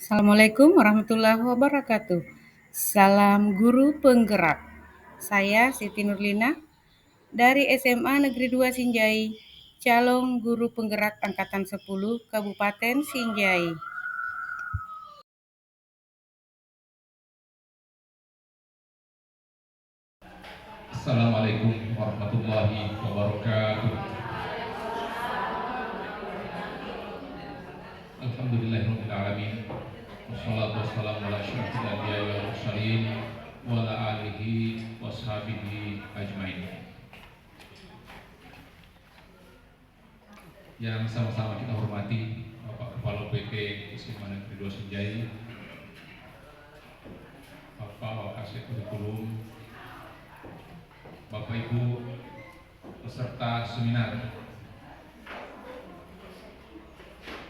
Assalamualaikum warahmatullahi wabarakatuh. Salam Guru Penggerak. Saya Siti Nurlina dari SMA Negeri 2 Sinjai, calon guru penggerak angkatan 10 Kabupaten Sinjai. Assalamualaikum warahmatullahi wabarakatuh. Alhamdulillahirabbil alamin. Wassalatu wassalamu ala asyrofil anbiya'i wal mursalin wa ala alihi washabihi ajmain. Yang sama-sama kita hormati Bapak Kepala PT SMA Negeri 2 Sinjai, Bapak Wakasek Kurikulum, Bapak Ibu peserta seminar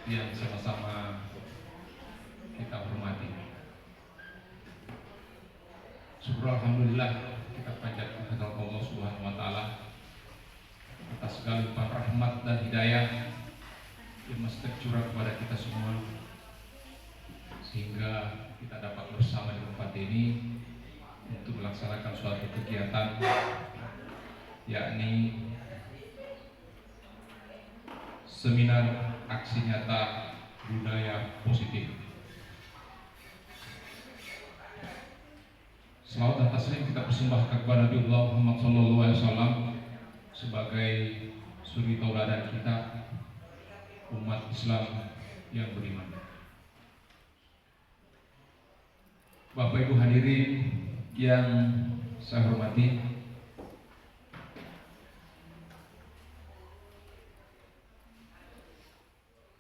yang sama-sama kita hormati. Syukur alhamdulillah kita panjatkan kehadirat Allah Subhanahu wa taala atas segala limpahan rahmat dan hidayah yang masih tercurah kepada kita semua, sehingga kita dapat bersama di tempat ini untuk melaksanakan suatu kegiatan, yakni seminar aksi nyata budaya positif. Selawat dan taslim kita persembahkan kepada Nabi Muhammad SAW sebagai suri tauladan kita umat Islam yang beriman. Bapak Ibu hadirin yang saya hormati,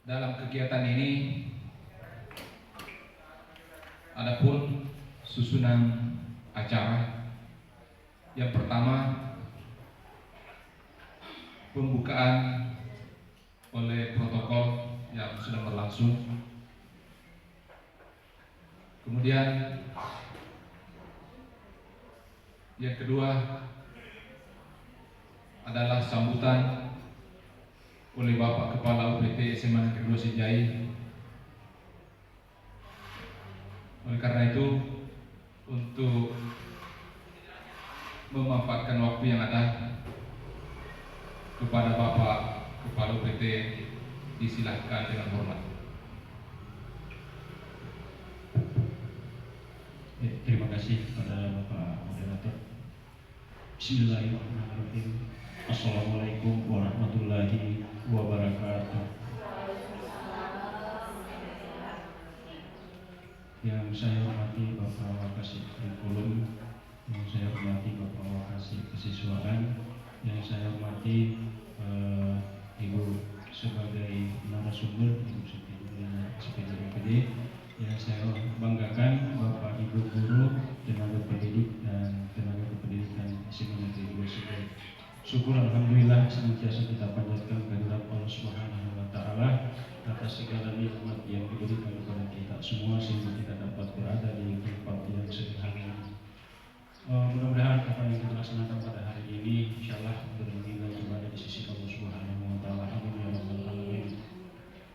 dalam kegiatan ini adapun susunan acara. Yang pertama, pembukaan oleh protokol yang sudah berlangsung. Kemudian yang kedua adalah sambutan oleh Bapak Kepala UPT SMA Negeri 2 Sinjai. Oleh karena itu, untuk memanfaatkan waktu yang ada, kepada Bapak Kepala UPT disilahkan dengan hormat. Terima kasih kepada Bapak Moderator. Bismillahirrahmanirrahim. Assalamualaikum warahmatullahi wabarakatuh. Yang saya hormati Bapak Wakasek Kurikulum, yang saya hormati Bapak Wakasek Kesiswaan, yang saya hormati Ibu sebagai narasumber Ibu Sekjen PD, yang saya banggakan Bapak Ibu guru, tenaga pendidik dan tenaga kependidikan SMA Negeri 2 Sinjai. Syukur alhamdulillah senantiasa kita panjatkan kehadirat Allah Subhanahu wa taala atas segala nikmat yang diberikan kepada kita semua sehingga kita dapat berada di tempat yang sederhana ini. Mudah-mudahan apa yang kita laksanakan pada hari ini insyaallah bernilai ibadah di sisi Allah Subhanahu wa taala. Amin ya rabbal alamin.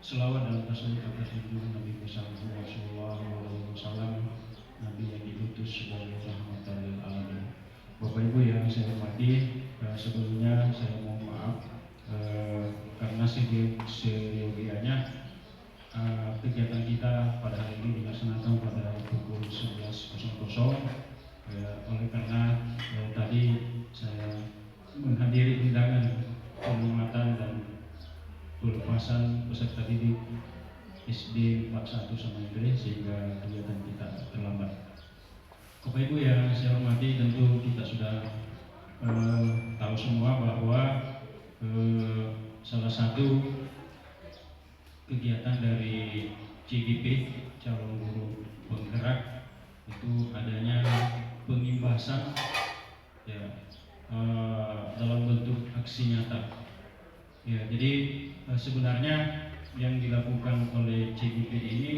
Selawat dan taslim atas junjungan Nabi Muhammad sallallahu alaihi wasallam, Nabi yang diutus sebagai rahmatan lil alamin. Bapak Ibu yang saya hormati, sebelumnya saya mohon maaf karena seyogianya kegiatan kita pada hari ini dilaksanakan pada pukul 11.00. Oleh karena tadi saya menghadiri undangan penghormatan dan pelepasan peserta didik SD 41 Samangkring sehingga kegiatan kita terlambat. Bapak Ibu yang saya hormati, tentu kita sudah tahu semua bahwa salah satu kegiatan dari CGP calon guru penggerak itu adanya pengimbasan ya, dalam bentuk aksi nyata. Ya, jadi sebenarnya yang dilakukan oleh CGP ini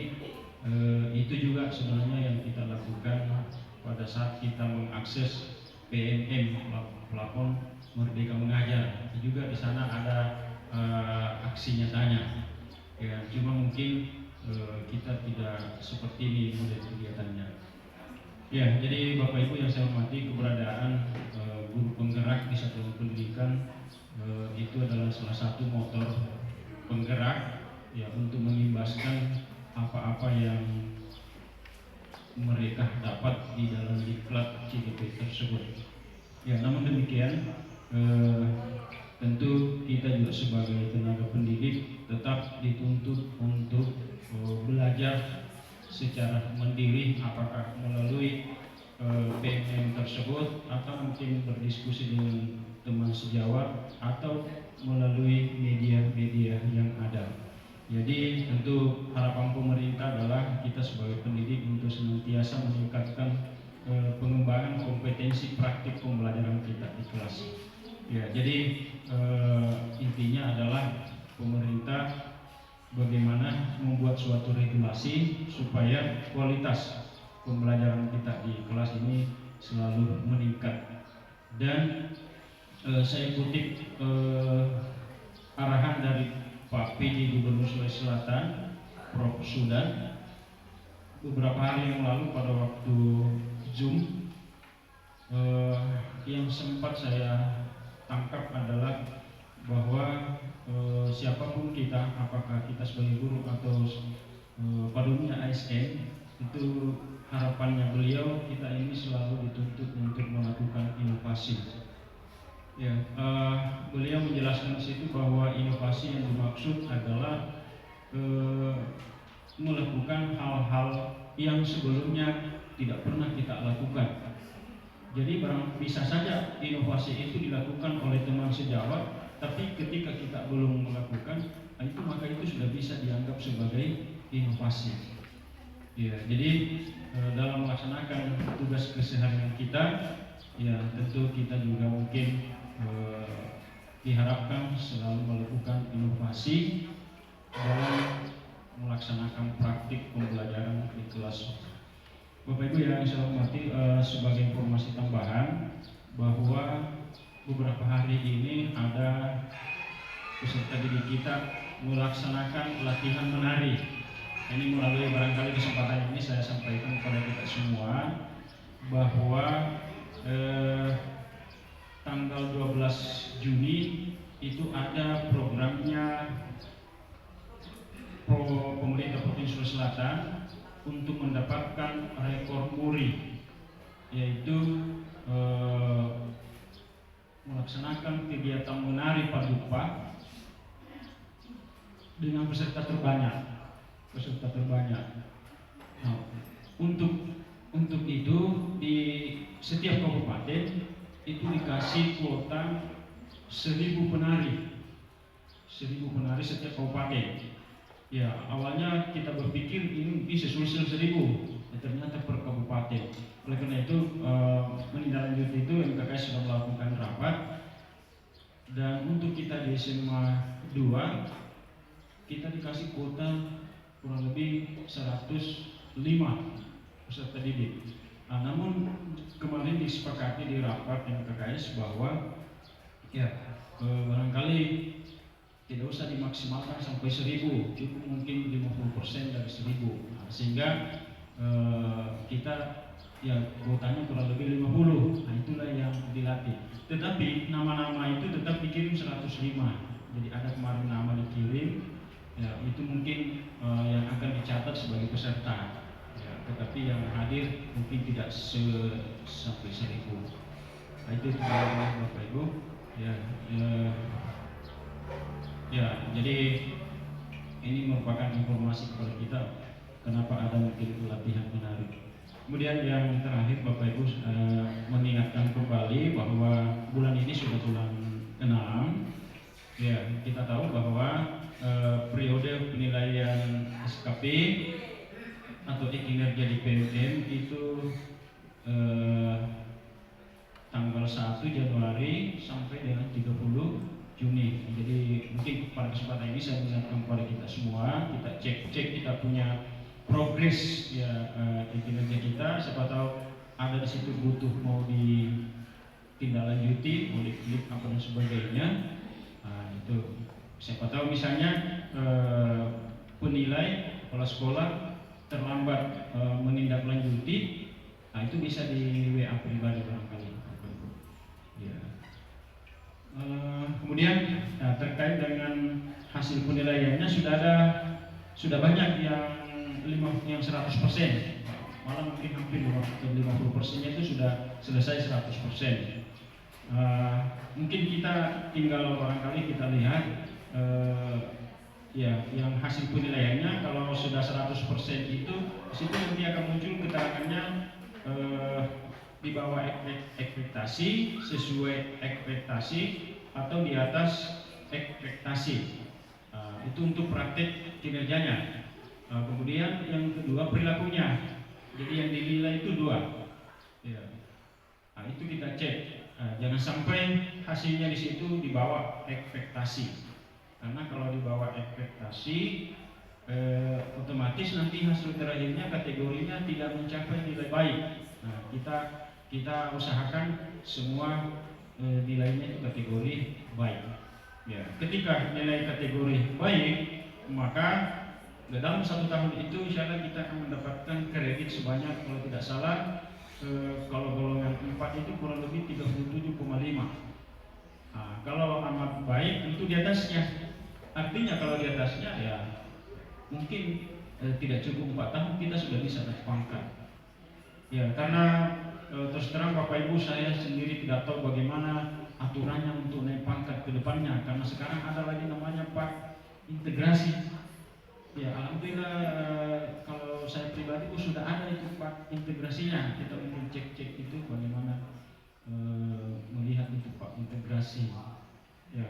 itu juga sebenarnya yang kita lakukan pada saat kita mengakses PMM plafon Merdeka Mengajar. Juga di sana ada aksi nyatanya. Ya, cuma mungkin kita tidak seperti ini model kegiatannya. Ya, jadi Bapak Ibu yang saya hormati, keberadaan guru penggerak di satuan pendidikan itu adalah salah satu motor penggerak ya untuk mengimbaskan apa-apa yang mereka dapat di dalam diklat CGP tersebut. Ya, namun demikian tentu kita juga sebagai tenaga pendidik tetap dituntut untuk belajar secara mandiri, apakah melalui PMM tersebut atau mungkin berdiskusi dengan teman sejawat atau melalui media-media yang ada. Jadi tentu harapan pemerintah adalah kita sebagai pendidik untuk senantiasa meningkatkan pengembangan kompetensi praktik pembelajaran kita di kelas. Ya, jadi intinya adalah pemerintah bagaimana membuat suatu regulasi supaya kualitas pembelajaran kita di kelas ini selalu meningkat. Dan saya kutip arahan dari Pak PJ Gubernur Sulawesi Selatan, Prof. Sudan, beberapa hari yang lalu pada waktu Zoom yang sempat saya tangkap adalah bahwa siapapun kita, apakah kita sebagai guru atau pada umumnya ASN, itu harapannya beliau kita ini selalu dituntut untuk melakukan inovasi. Ya, beliau menjelaskan di situ bahwa inovasi yang dimaksud adalah melakukan hal-hal yang sebelumnya tidak pernah kita lakukan. Jadi bisa saja inovasi itu dilakukan oleh teman sejawat, tapi ketika kita belum melakukan itu, maka itu sudah bisa dianggap sebagai inovasi. Ya, jadi dalam melaksanakan tugas keseharian kita, ya tentu kita juga mungkin diharapkan selalu melakukan inovasi dalam melaksanakan praktik pembelajaran di kelas. Bapak Ibu yang saya hormati, sebagai informasi tambahan bahwa beberapa hari ini ada peserta didik kita melaksanakan latihan menari. Ini melalui barangkali kesempatan ini saya sampaikan kepada kita semua bahwa tanggal 12 Juni itu ada programnya pemerintah Provinsi Sulawesi Selatan untuk mendapatkan rekor muri, yaitu melaksanakan kegiatan menari paduka dengan peserta terbanyak. Nah, untuk itu di setiap kabupaten itu dikasih kuota 1.000 penari, 1.000 penari setiap kabupaten. Ya, awalnya kita berpikir ini bisa selesai 1.000, ternyata per kabupaten. Oleh karena itu menindaklanjuti itu MKKS sudah melakukan rapat, dan untuk kita di SMA 2 kita dikasih kuota kurang lebih 105 peserta didik. Namun kemarin disepakati di rapat MKKS bahwa ya barangkali tidak usah dimaksimalkan sampai 1.000, cukup mungkin 50% dari 1.000. Sehingga kita ya kuotanya kurang lebih 50. Nah, itulah yang dilatih. Tetapi nama-nama itu tetap dikirim 105. Jadi ada kemarin nama dikirim, ya itu mungkin yang akan dicatat sebagai peserta. Ya, tetapi yang hadir mungkin tidak sampai 1.000. Nah, itu Bapak Ibu. Ya, jadi ini merupakan informasi kepada kita kenapa ada mungkin pelatihan menarik. Kemudian yang terakhir Bapak Ibu, mengingatkan kembali bahwa bulan ini sudah bulan 6. Ya, kita tahu bahwa periode penilaian SKP atau kinerja di PMM itu tanggal 1 Januari sampai dengan 30 Juni. Jadi mungkin pada kesempatan ini saya mengingatkan kepada kita semua, kita cek kita punya progres ya di kinerja kita. Siapa tahu ada di situ butuh mau ditindaklanjuti, mau diklik apa dan sebagainya. Itu siapa tahu misalnya penilai kepala sekolah terlambat menindaklanjuti, nah itu bisa di WA pribadi barangkali. Ya. Kemudian terkait dengan hasil penilaiannya sudah banyak yang 100%, malah mungkin hampir 50%-nya itu sudah selesai 100%. Mungkin kita tinggal barangkali kita lihat ya yang hasil penilaiannya. Kalau sudah 100% itu situ nanti akan muncul keterangannya di bawah ekspektasi, sesuai ekspektasi, atau di atas ekspektasi. Itu untuk praktek kinerjanya. Kemudian yang kedua perilakunya. Jadi yang dinilai itu 2. Ya. Itu kita cek. Jangan sampai hasilnya di situ di bawah ekspektasi. Karena kalau di bawah ekspektasi, otomatis nanti hasil terakhirnya kategorinya tidak mencapai nilai baik. Nah, kita usahakan semua nilainya itu kategori baik. Ya, ketika nilai kategori baik, maka dalam 1 tahun itu insya Allah kita akan mendapatkan kredit sebanyak, kalau tidak salah, kalau golongan 4 itu kurang lebih 37,5. Kalau amat baik itu di atasnya. Artinya kalau di atasnya ya mungkin tidak cukup 4 tahun kita sudah bisa naik pangkat. Ya, karena terus terang Bapak Ibu, saya sendiri tidak tahu bagaimana aturannya untuk naik pangkat ke depannya, karena sekarang ada lagi namanya Pak integrasi. Ya, alhamdulillah kalau saya pribadi sudah ada itu Pak integrasinya. Kita mungkin cek itu bagaimana melihat itu Pak integrasi. Ya,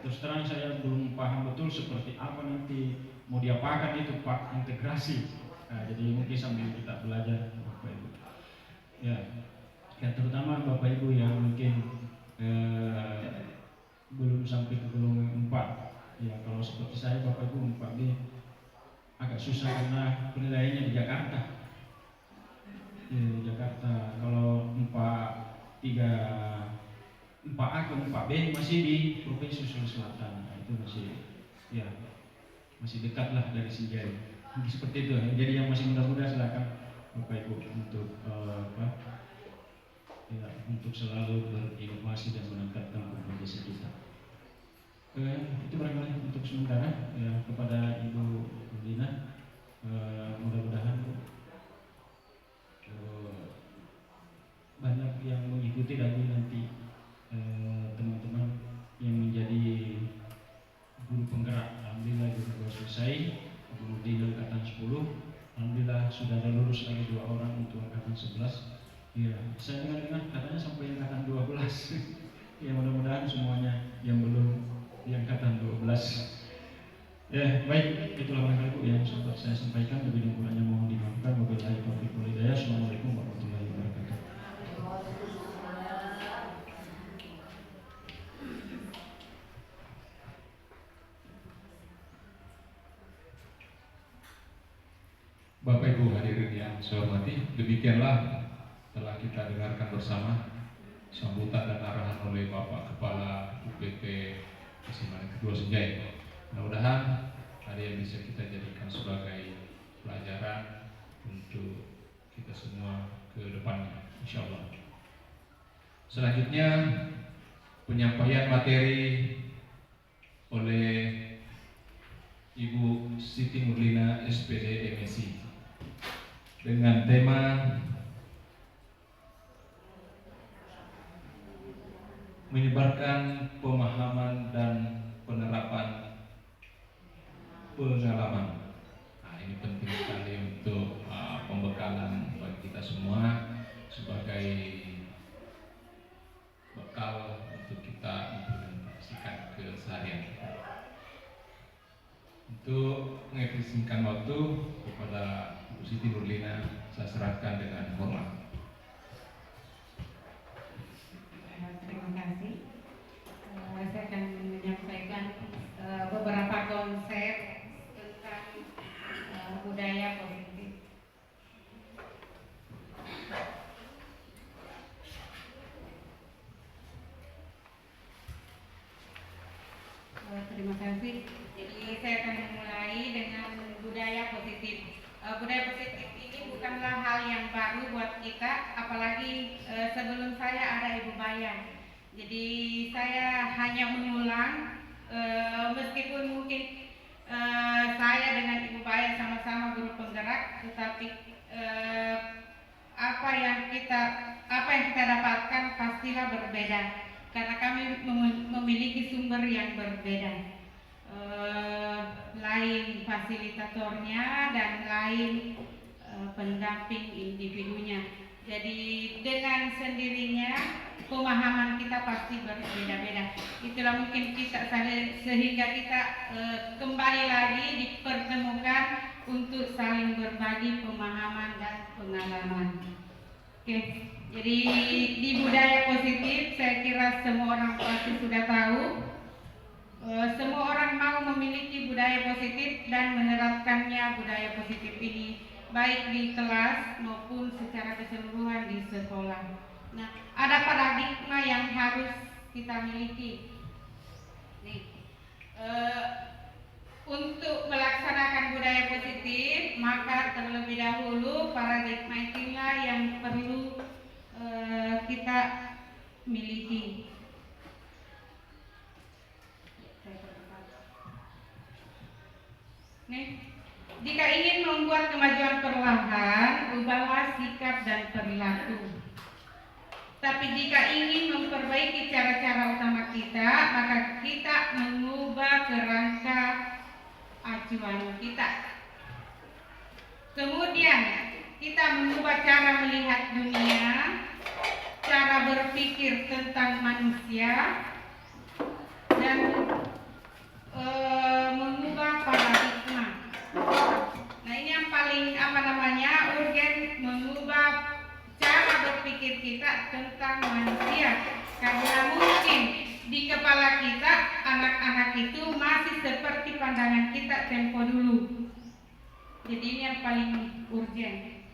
terus terang saya belum paham betul seperti apa nanti mau diapakan itu Pak integrasi. Jadi mungkin sambil kita belajar Bapak Ibu. Ya, terutama Bapak Ibu yang mungkin belum sampai ke golongan 4. Ya, kalau seperti saya Bapak Ibu 4B agak susah karena penilaiannya di Jakarta. Ya, di Jakarta. Kalau 4A ke 4B masih di Provinsi Sulawesi Selatan. Nah, itu masih dekat lah dari Sinjai. Seperti itu. Jadi yang masih muda-muda silakan Bapak Ibu untuk untuk selalu berinovasi dan meningkatkan kompetensi kita. Itu barangkali untuk sementara ya, kepada Ibu Lina. Mudah-mudahan banyak yang mengikuti lagi nanti teman-teman yang menjadi guru penggerak. Alhamdulillah guru selesai, guru di angkatan 10. Alhamdulillah sudah ada lulus lagi 2 orang untuk angkatan 11. Ya, saya dengar katanya sampai angkatan 12. Ya, mudah-mudahan semuanya yang belum di angkatan 12. Ya, baik, itulah barangkali Bu yang sempat saya sampaikan. Lebih dan kurangnya mohon dimaafkan. Wabillahi taufiq wal hidayah. Assalamualaikum warahmatullahi wabarakatuh. Bapak Ibu hadirin yang saya hormati, demikianlah telah kita dengarkan bersama sambutan dan arahan oleh Bapak Kepala UPT SMA Negeri 2 Sinjai. Mudah-mudahan ada yang bisa kita jadikan sebagai pelajaran untuk kita semua ke depannya, insya Allah. Selanjutnya penyampaian materi oleh Ibu Siti Nurlina SPD MSI dengan tema menyebarkan pemahaman dan penerapan pengalaman. Nah, ini penting sekali untuk pembekalan bagi kita semua sebagai bekal untuk kita implementasikan ke seharian kita. Untuk mengefisienkan waktu kepada Ibu Siti Nurlina, saya serahkan dengan hormat. Terima kasih. Saya akan menyampaikan beberapa konsep tentang budaya positif. Terima kasih. Jadi saya akan memulai dengan budaya positif. bukanlah hal yang baru buat kita, apalagi sebelum saya ada Ibu Bayan. Jadi saya hanya mengulang, meskipun mungkin saya dengan Ibu Bayan sama-sama guru penggerak, tetapi apa yang kita dapatkan pastilah berbeda, karena kami memiliki sumber yang berbeda. Lain fasilitatornya dan lain pendamping individunya. Jadi dengan sendirinya pemahaman kita pasti berbeda-beda. Itulah mungkin kita sehingga kita kembali lagi dipertemukan untuk saling berbagi pemahaman dan pengalaman. Oke, jadi di budaya positif saya kira semua orang pasti sudah tahu. Semua orang mau memiliki budaya positif dan menerapkannya budaya positif ini baik di kelas maupun secara keseluruhan di sekolah. Nah, ada paradigma yang harus kita miliki. Nih, untuk melaksanakan budaya positif, maka terlebih dahulu paradigma itulah yang perlu kita miliki. Nih, jika ingin membuat kemajuan perlahan, ubahlah sikap dan perilaku. Tapi jika ingin memperbaiki cara-cara utama kita, maka kita mengubah kerangka acuan kita. Kemudian kita mengubah cara melihat dunia, cara berpikir tentang manusia, dan mengubah paradigma. Nah, ini yang paling urgen, mengubah cara berpikir kita tentang manusia, karena mungkin di kepala kita anak-anak itu masih seperti pandangan kita tempo dulu. Jadi ini yang paling urgen.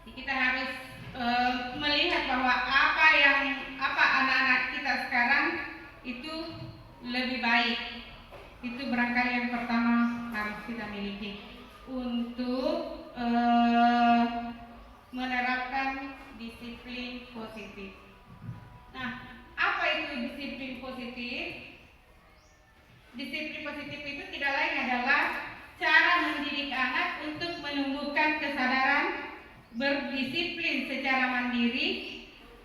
Jadi kita harus melihat bahwa apa anak-anak kita sekarang itu lebih baik. Itu barangkali yang pertama harus kita miliki untuk menerapkan disiplin positif. Nah, apa itu disiplin positif? Disiplin positif itu tidak lain adalah cara mendidik anak untuk menumbuhkan kesadaran berdisiplin secara mandiri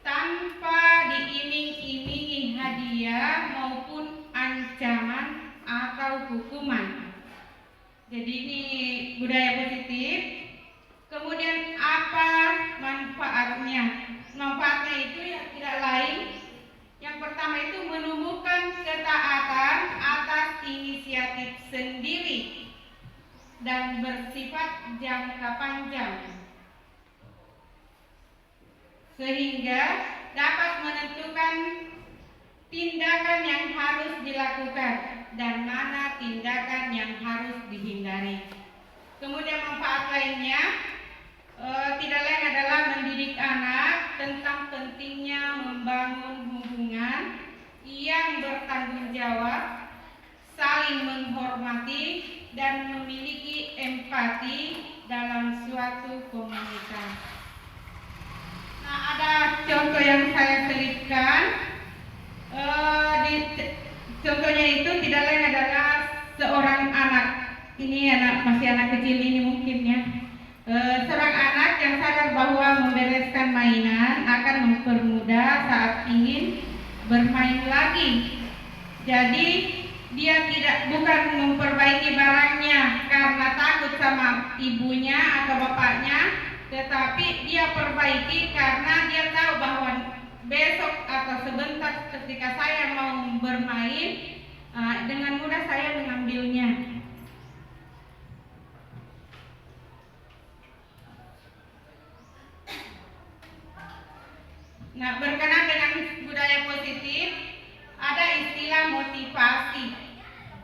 tanpa diiming-imingi hadiah maupun ancaman atau hukuman. Jadi ini budaya positif. Kemudian apa manfaatnya? Manfaatnya itu yang tidak lain. Yang pertama itu menumbuhkan ketaatan atas inisiatif sendiri dan bersifat jangka panjang, sehingga dapat menentukan tindakan yang harus dilakukan dan mana tindakan yang harus dihindari. Kemudian manfaat lainnya tidak lain adalah mendidik anak tentang pentingnya membangun hubungan yang bertanggung jawab, saling menghormati, dan memiliki empati dalam suatu komunitas. Nah, ada contoh yang saya selipkan. Contohnya itu tidak lain adalah seorang anak. Ini masih anak kecil ini mungkin ya. Seorang anak yang sadar bahwa membereskan mainan akan mempermudah saat ingin bermain lagi. Jadi dia bukan memperbaiki barangnya karena takut sama ibunya atau bapaknya, tetapi dia perbaiki karena dia tahu bahwa besok atau sebentar ketika saya mau bermain, dengan mudah saya mengambilnya. Nah, berkenaan dengan budaya positif, ada istilah motivasi.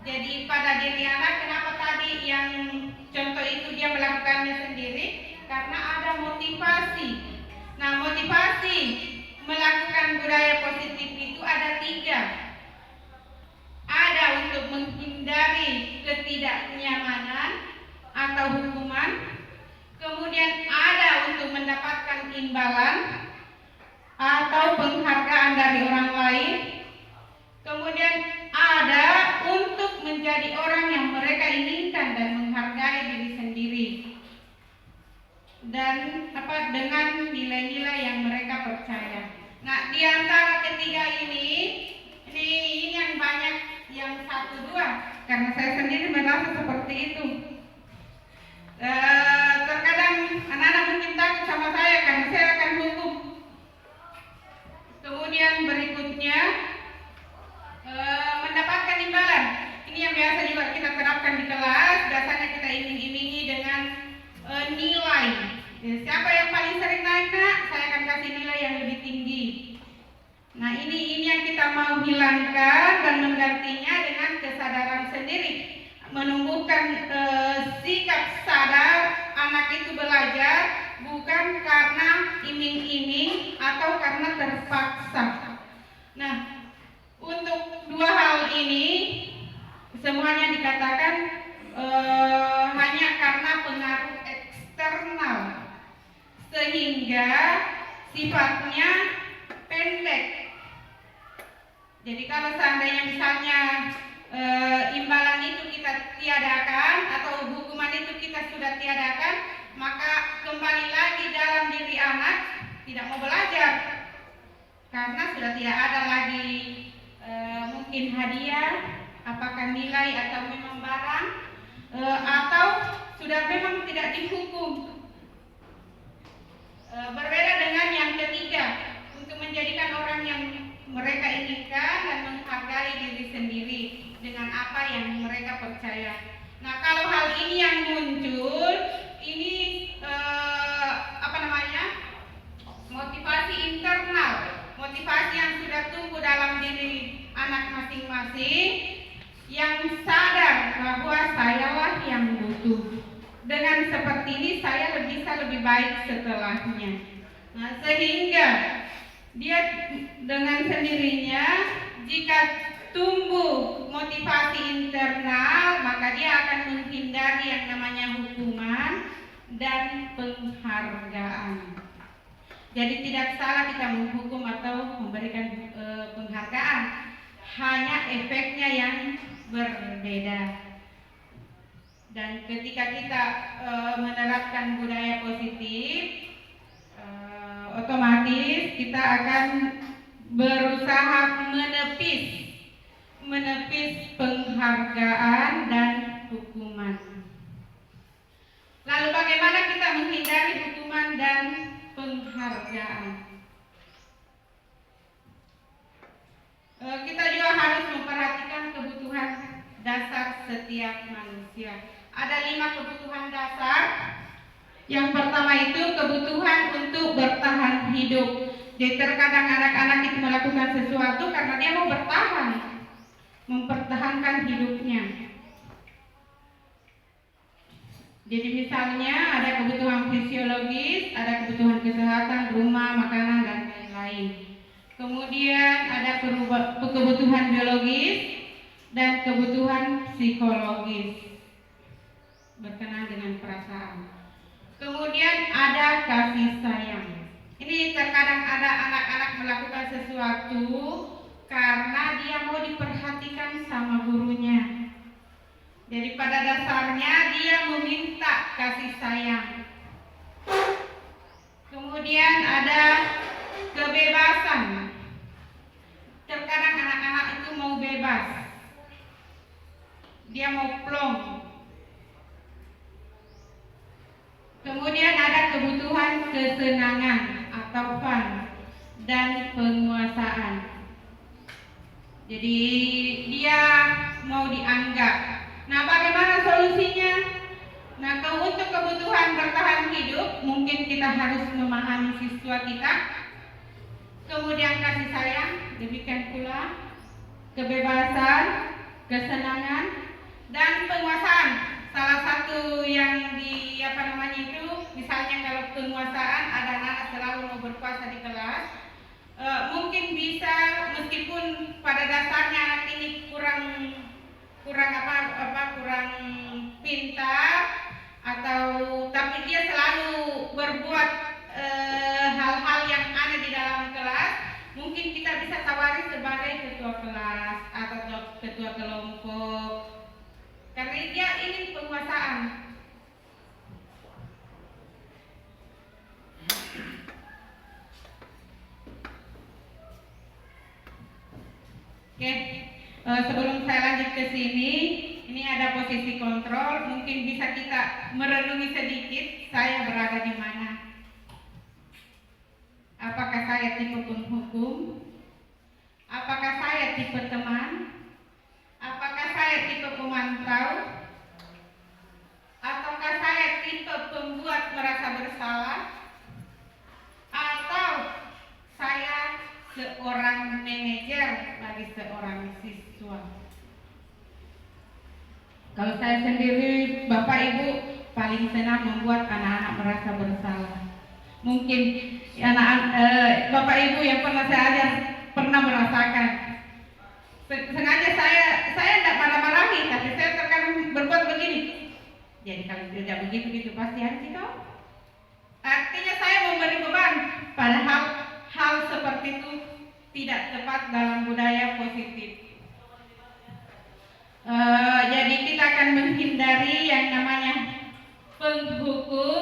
Jadi pada diri anak, kenapa tadi yang contoh itu dia melakukannya sendiri? Karena ada motivasi. Nah, motivasi melakukan budaya positif itu ada 3. Ada untuk menghindari ketidaknyamanan atau hukuman, kemudian kemudian ada untuk mendapatkan imbalan atau penghargaan dari orang lain, kemudian ada untuk menjadi orang yang mereka inginkan dan menghargai diri sendiri, dan dengan nilai-nilai yang mereka percaya. Nah, di antara ketiga ini yang banyak yang satu dua, karena saya sendiri merasa seperti itu. Terkadang anak-anak mungkin takut sama saya karena saya akan hukum. Kemudian berikutnya mendapatkan imbalan. Ini yang biasa juga kita terapkan di kelas. Biasanya kita iming-imingi dengan nilai. Siapa yang paling sering naik, Nak? Saya akan kasih nilai yang lebih tinggi. Nah, ini yang kita mau hilangkan dan menggantinya dengan kesadaran sendiri, menumbuhkan sikap sadar anak itu belajar bukan karena iming-iming atau karena terpaksa. Nah, untuk dua hal ini semuanya dikatakan hanya karena pengaruh eksternal, sehingga sifatnya pendek. Jadi kalau seandainya misalnya imbalan itu kita tiadakan atau hukuman itu kita sudah tiadakan, maka kembali lagi dalam diri anak tidak mau belajar karena sudah tidak ada lagi mungkin hadiah, apakah nilai atau memang barang, atau sudah memang tidak dihukum. Berbeda dengan yang ketiga, untuk menjadikan orang yang mereka inginkan dan menghargai diri sendiri dengan apa yang mereka percaya. Nah, kalau hal ini yang muncul, ini motivasi internal, motivasi yang sudah tumbuh dalam diri anak masing-masing, yang sadar bahwa sayalah yang butuh. Dengan seperti ini saya bisa lebih baik setelahnya. Nah, sehingga dia dengan sendirinya, jika tumbuh motivasi internal, maka dia akan menghindari yang namanya hukuman dan penghargaan. Jadi tidak salah kita menghukum atau memberikan penghargaan, hanya efeknya yang berbeda. Dan ketika kita menerapkan budaya positif, otomatis kita akan berusaha menepis penghargaan dan hukuman. Lalu bagaimana kita menghindari hukuman dan penghargaan? Kita juga harus memperhatikan kebutuhan dasar setiap manusia. Ada 5 kebutuhan dasar. Yang pertama itu kebutuhan untuk bertahan hidup. Jadi terkadang anak-anak itu melakukan sesuatu karena dia mau bertahan, mempertahankan hidupnya. Jadi misalnya ada kebutuhan fisiologis, ada kebutuhan kesehatan, rumah, makanan, dan lain-lain. Kemudian ada kebutuhan biologis dan kebutuhan psikologis, berkenaan dengan perasaan. Kemudian ada kasih sayang. Ini terkadang ada anak-anak melakukan sesuatu karena dia mau diperhatikan sama gurunya. Jadi pada dasarnya dia meminta kasih sayang. Kemudian ada kebebasan. Terkadang anak-anak itu mau bebas, dia mau plong. Kemudian ada kebutuhan kesenangan atau fun dan penguasaan. Jadi dia mau dianggap. Nah, bagaimana solusinya? Nah, untuk kebutuhan bertahan hidup, mungkin kita harus memahami siswa kita. Kemudian kasih sayang, demikian pula kebebasan, kesenangan, dan penguasaan. Salah satu yang misalnya kalau penguasaan, ada anak selalu mau berkuasa di kelas, mungkin bisa, meskipun pada dasarnya anak ini kurang pintar, tapi dia selalu Oke, sebelum saya lanjut ke sini, ini ada posisi kontrol. Mungkin bisa kita merenungi sedikit, saya berada di mana? Apakah saya tipe penghukum? Apakah saya tipe teman? Apakah saya tipe pemantau? Ataukah saya tipe pembuat merasa bersalah? Atau saya seorang manajer bagi seorang siswa? Kalau saya sendiri, Bapak Ibu paling senang membuat anak-anak merasa bersalah. Mungkin Bapak Ibu yang pernah saya ajar pernah merasakan. Sengaja saya tidak marah-marahi, tapi saya terkadang berbuat begini. Jadi kalau tidak begitu pasti harus tahu. Artinya saya memberi beban, padahal hal seperti itu tidak tepat dalam budaya positif. Jadi kita akan menghindari yang namanya penghukum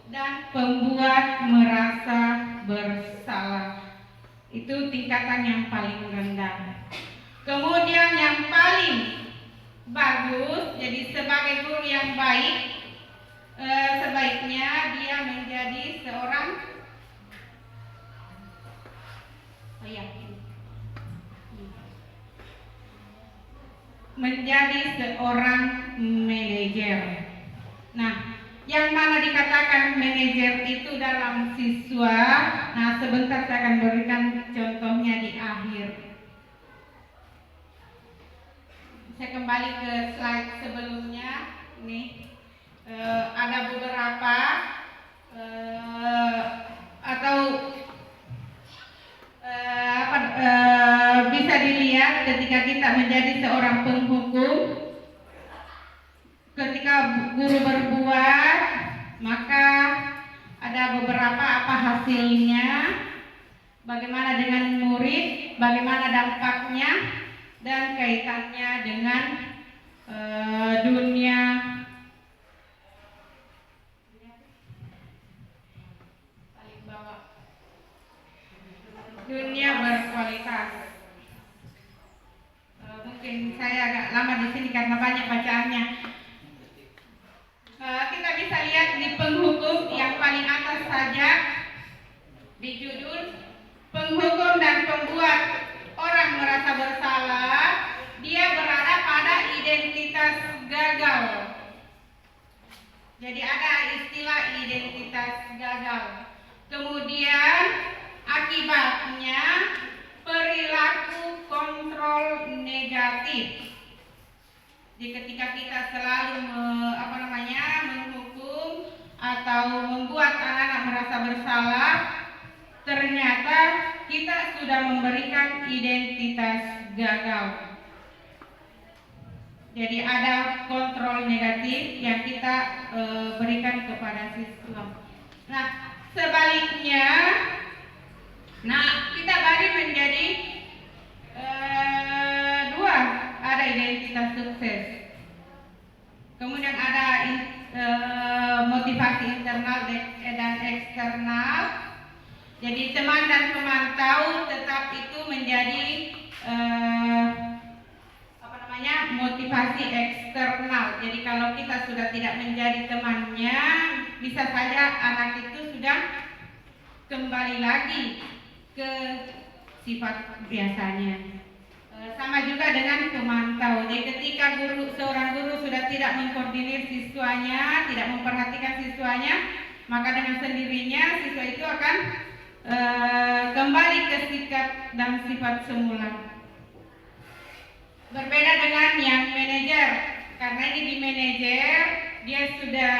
dan pembuat merasa bersalah. Itu tingkatan yang paling rendah. Kemudian yang paling bagus, jadi sebagai guru yang baik, sebaiknya dia menjadi seorang manajer. Nah, yang mana dikatakan manajer itu dalam siswa. Nah, sebentar saya akan berikan contohnya di akhir. Saya kembali ke slide sebelumnya. Nih, ada beberapa bisa dilihat ketika kita menjadi seorang penghukum. Ketika guru berbuat, maka ada beberapa apa hasilnya, bagaimana dengan murid, bagaimana dampaknya, dan kaitannya dengan dunia berkualitas. Mungkin saya agak lama di sini karena banyak bacaannya. Kita bisa lihat di penghukum yang paling atas saja di judul penghukum dan pembuat orang merasa bersalah. Dia berada pada identitas gagal. Jadi ada istilah identitas gagal. Kemudian akibatnya perilaku kontrol negatif. Jadi ketika kita selalu menghukum atau membuat anak-anak merasa bersalah, ternyata kita sudah memberikan identitas gagal. Jadi ada kontrol negatif yang kita berikan kepada siswa. Nah, sebaliknya, kita bagi menjadi dua. Ada identitas sukses, kemudian ada motivasi internal dan eksternal. Jadi teman dan pemantau tetap itu menjadi motivasi eksternal. Jadi kalau kita sudah tidak menjadi temannya, bisa saja anak itu sudah kembali lagi ke sifat biasanya. Sama juga dengan pemantau. Jadi ketika seorang guru sudah tidak mengkoordinir siswanya, tidak memperhatikan siswanya, maka dengan sendirinya siswa itu akan kembali ke sikap dan sifat semula. Berbeda dengan yang manajer, karena ini di manajer dia sudah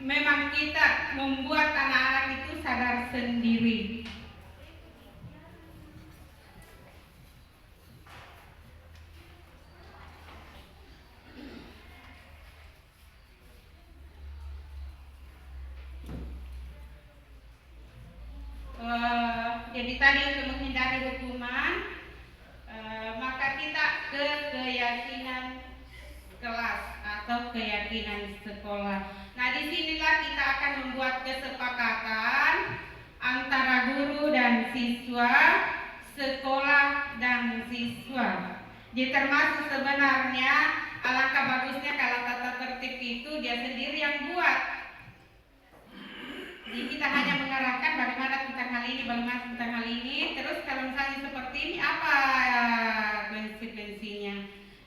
memang kita membuat anak-anak itu sadar sendiri. Jadi tadi untuk menghindari hukuman, maka kita ke keyakinan kelas atau keyakinan sekolah. Nah, disinilah kita akan membuat kesepakatan antara guru dan siswa, sekolah dan siswa. Jadi termasuk sebenarnya alangkah bagusnya kalau tata tertib itu dia sendiri yang buat. Jadi kita hanya mengarahkan bagaimana tentang hal ini, bagaimana tentang hal ini. Terus kalau misalnya seperti ini apa konsekuensinya?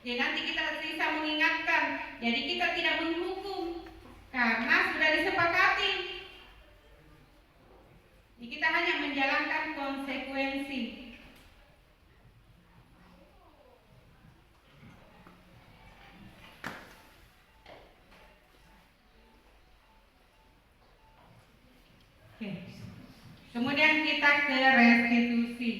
Jadi nanti kita bisa mengingatkan. Jadi kita tidak menghukum karena sudah disepakati. Jadi kita hanya menjalankan konsekuensi. Oke. Kemudian kita ke restitusi.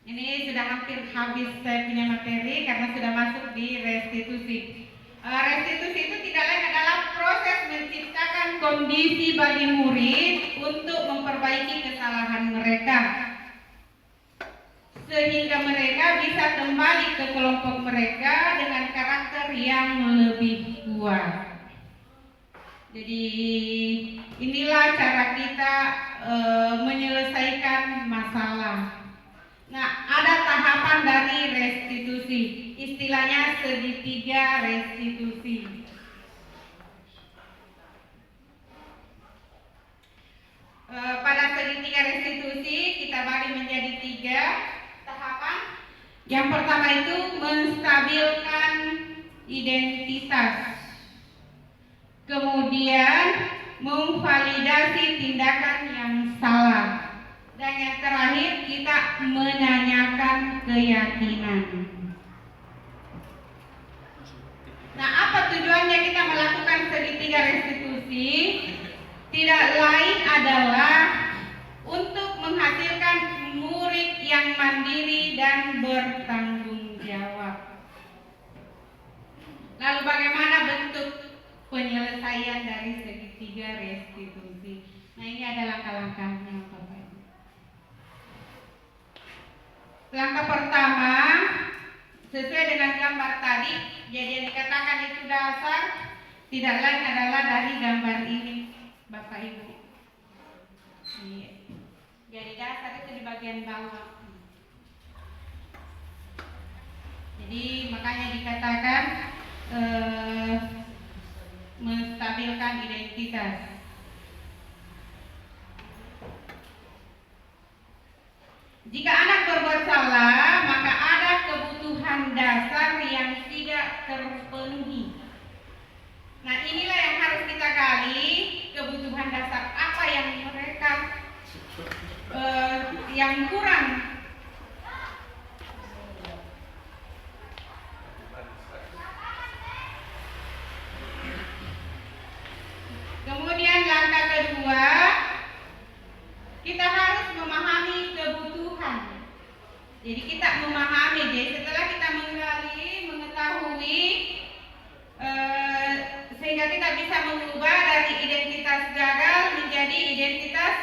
Ini sudah hampir habis saya punya materi karena sudah masuk di restitusi. Restitusi itu tidak lain adalah proses menciptakan kondisi bagi murid untuk memperbaiki kesalahan mereka sehingga mereka bisa kembali ke kelompok mereka dengan karakter yang lebih kuat. Jadi inilah cara kita menyelesaikan masalah. Nah, ada tahapan dari restitusi, istilahnya segitiga restitusi. Pada segitiga restitusi kita bagi menjadi 3 tahapan. Yang pertama itu menstabilkan identitas. Kemudian memvalidasi tindakan yang salah. Dan yang terakhir kita menanyakan keyakinan. Nah, apa tujuannya kita melakukan segitiga restitusi? Tidak lain adalah untuk menghasilkan murid yang mandiri dan bertanggung jawab. Lalu bagaimana bentuk penyelesaian dari segitiga restitusi? Nah, ini ada langkah-langkahnya, Bapak Ibu. Langkah pertama, sesuai dengan gambar tadi, jadi yang dikatakan itu dasar tidak lain adalah dari gambar ini, Bapak Ibu. Iya. Jadi dasar itu di bagian bawah. Jadi makanya dikatakan menstabilkan identitas. Jika anak berbuat salah, maka ada kebutuhan dasar yang tidak terpenuhi. Nah, inilah yang harus kita gali, kebutuhan dasar apa yang mereka yang kurang. Kemudian langkah kedua, kita harus memahami kebutuhan. Jadi kita memahami, jadi setelah kita menggali, mengetahui, sehingga kita bisa mengubah dari identitas gagal menjadi identitas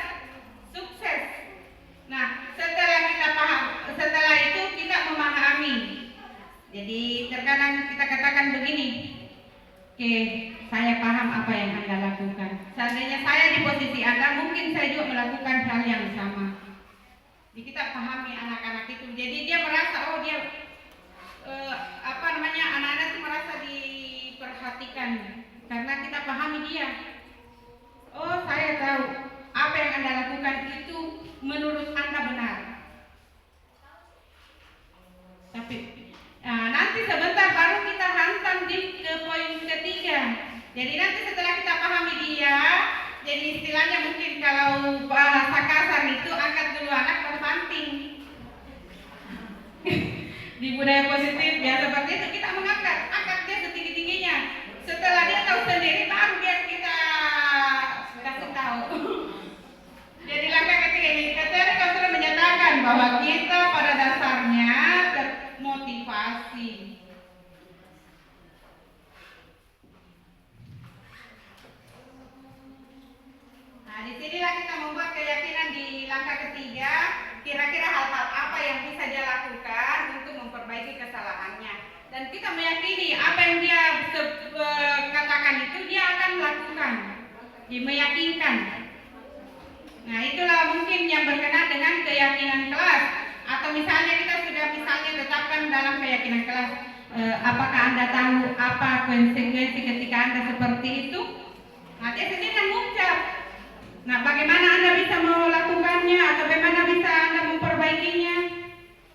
sukses. Nah, setelah kita paham, setelah itu kita memahami. Jadi terkadang kita katakan begini, oke, saya paham apa yang Anda lakukan. Seandainya saya di posisi Anda, mungkin saya juga melakukan hal yang sama. Jadi kita pahami anak-anak itu. Jadi dia merasa, oh dia anak-anak itu merasa diperhatikan karena kita pahami dia. Oh, saya tahu apa yang Anda lakukan itu menurut Anda benar. Tapi nanti sebentar baru kita hantam ke poin ketiga. Jadi nanti setelah kita pahami dia, jadi istilahnya mungkin kalau bahasa kasar itu angkat dulu anak baru banting. Di budaya positif ya seperti itu, kita angkat dia setinggi-tingginya. Setelah dia tahu sendiri baru dia kita kasih tahu. Jadi langkah ketiga ini, tadi kau sudah menyatakan bahwa kita pada dasarnya termotivasi. Nah, disinilah kita membuat keyakinan di langkah ketiga, kira-kira hal-hal apa yang bisa dia lakukan untuk memperbaiki kesalahannya. Dan kita meyakini apa yang dia katakan itu dia akan lakukan, dia meyakinkan. Nah, itulah mungkin yang berkenaan dengan keyakinan kelas. Atau misalnya kita sudah misalnya tetapkan dalam keyakinan kelas. Apakah Anda tahu apa konsekuensi ketika Anda seperti itu? Nah, dia sendiri yang mengucap. Nah, bagaimana Anda bisa melakukannya atau bagaimana bisa Anda memperbaikinya?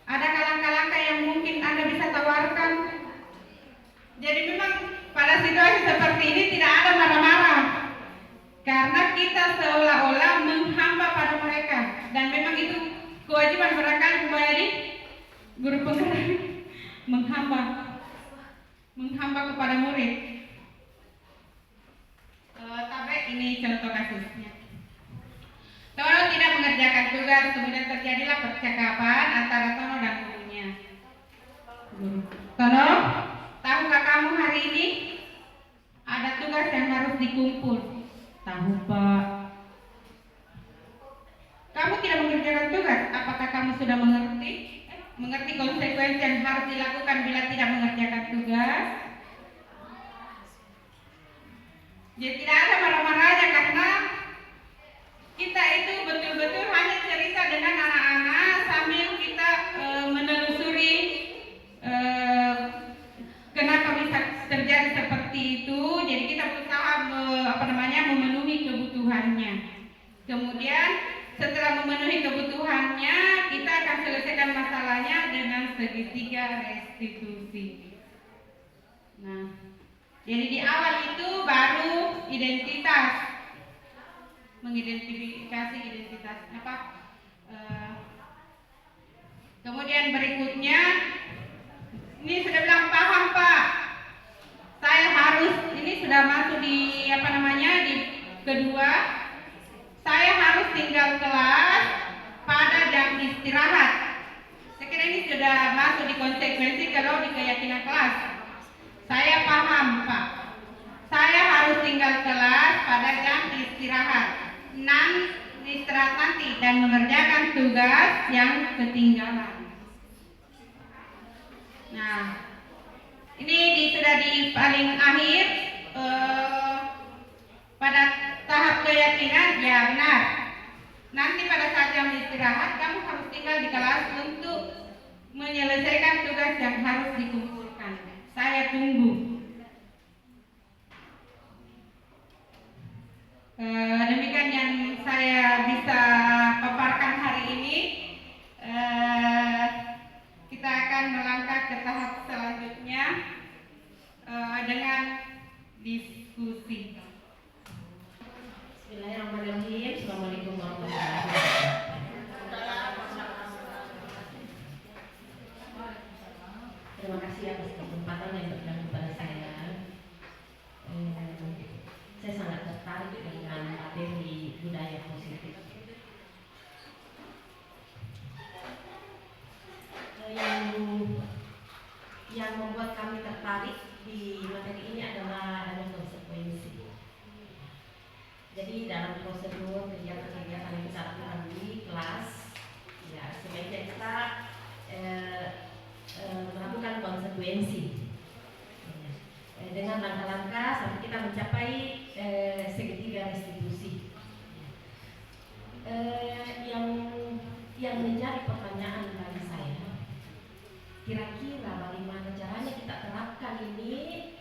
Ada langkah-langkah yang mungkin Anda bisa tawarkan. Jadi memang pada situasi seperti ini tidak ada marah-marah, karena kita seolah-olah menghamba pada mereka, dan memang itu kewajiban barangkali menjadi guru penggerak, menghamba kepada murid. Tapi ini contoh kasusnya. Tono tidak mengerjakan tugas, kemudian terjadilah percakapan antara Tono dan gurunya. Tono, tahukah kamu hari ini ada tugas yang harus dikumpul? Tahu, Pak. Kamu tidak mengerjakan tugas, apakah kamu sudah mengerti? Mengerti konsekuensi yang harus dilakukan bila tidak mengerjakan tugas? Jadi tidak ada marah-marahnya, karena kita itu betul-betul hanya cerita dengan anak-anak sambil kita menelusuri kenapa bisa terjadi seperti itu. Jadi kita berusaha memenuhi kebutuhannya. Kemudian setelah memenuhi kebutuhannya, kita akan selesaikan masalahnya dengan segitiga restitusi. Nah, jadi di awal itu baru identitas, mengidentifikasi identitas apa. Kemudian berikutnya, ini sudah bilang paham Pak, saya harus, ini sudah masuk di di kedua, saya harus tinggal kelas pada jam istirahat. Saya kira ini sudah masuk di konsekuensi kalau di keyakinan kelas. Saya paham Pak, saya harus tinggal kelas pada jam istirahat, istirahat nanti dan mengerjakan tugas yang ketinggalan. Nah, ini sudah di paling akhir pada tahap keyakinan, ya benar. Nanti pada saat jam istirahat kamu harus tinggal di kelas untuk menyelesaikan tugas yang harus dikumpulkan. Saya tunggu. Demikian yang saya bisa paparkan hari ini. Kita akan melangkah ke tahap selanjutnya dengan diskusi. Bismillahirrahmanirrahim. Assalamualaikum warahmatullahi wabarakatuh. Terima kasih atas kesempatan yang diberikan kepada saya. Saya sangat tertarik dengan materi budaya positif. Yang membuat kami tertarik di materi ini adalah ada konsekuensi. Jadi dalam prosedur kegiatan-kegiatan yang kita lakukan di kelas, ya sebaiknya kita melakukan konsekuensi dengan langkah-langkah sampai kita mencapai segitiga restitusi. Yang menjadi pertanyaan bagi saya, kira-kira bagaimana caranya kita terapkan ini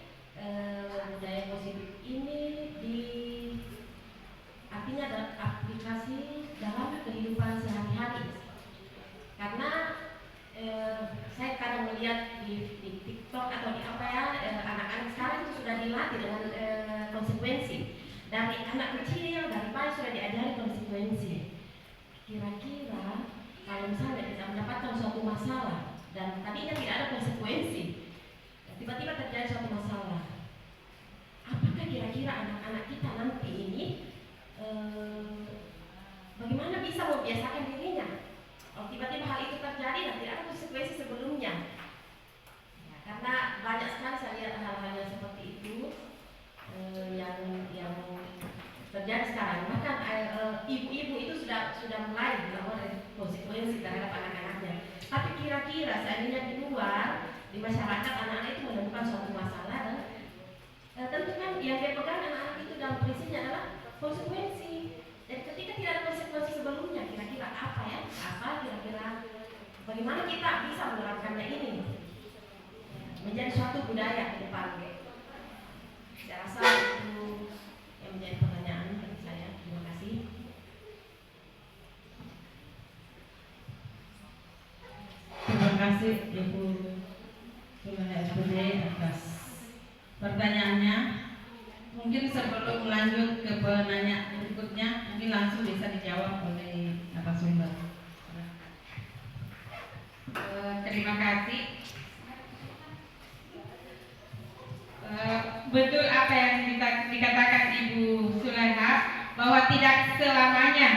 budaya positif ini di artinya ada aplikasi dalam kehidupan sehari-hari. Karena saya kadang melihat di TikTok atau di apa ya, anak-anak sekarang itu sudah dilatih dengan konsekuensi. Dari anak kecil, dari bayi sudah diajari konsekuensi. Kira-kira kalau misalnya kita mendapatkan suatu masalah dan tadinya tidak ada konsekuensi, tiba-tiba terjadi suatu masalah, apakah kira-kira anak-anak kita nanti ini bagaimana bisa membiasakan dirinya? Kalau tiba-tiba hal itu terjadi dan tidak ada konsekuensi sebelumnya, ya, karena banyak sekali saya lihat hal-hal yang seperti itu yang terjadi sekarang. Bahkan ibu-ibu itu sudah mulai melakukan konsekuensi terhadap anak-anaknya. Tapi kira-kira seandainya di luar, di masyarakat, anak-anak itu menemukan suatu masalah dan tentu kan yang dia pegang anak-anak itu dalam prinsipnya adalah konsekuensi. Dan ketika tidak ada konsekuensi sebelumnya, kira-kira apa ya? Apa kira-kira bagaimana kita bisa menerapkannya ini menjadi suatu budaya ke depan. Saya rasa itu yang menjadi pertanyaan bagi saya. Terima kasih. Terima kasih Ibu Sulaiha SPD atas pertanyaannya. Mungkin sebelum lanjut ke penanya berikutnya, mungkin langsung bisa dijawab oleh narasumber. Terima kasih. Betul apa yang dikatakan Ibu Sulaiha, bahwa tidak selamanya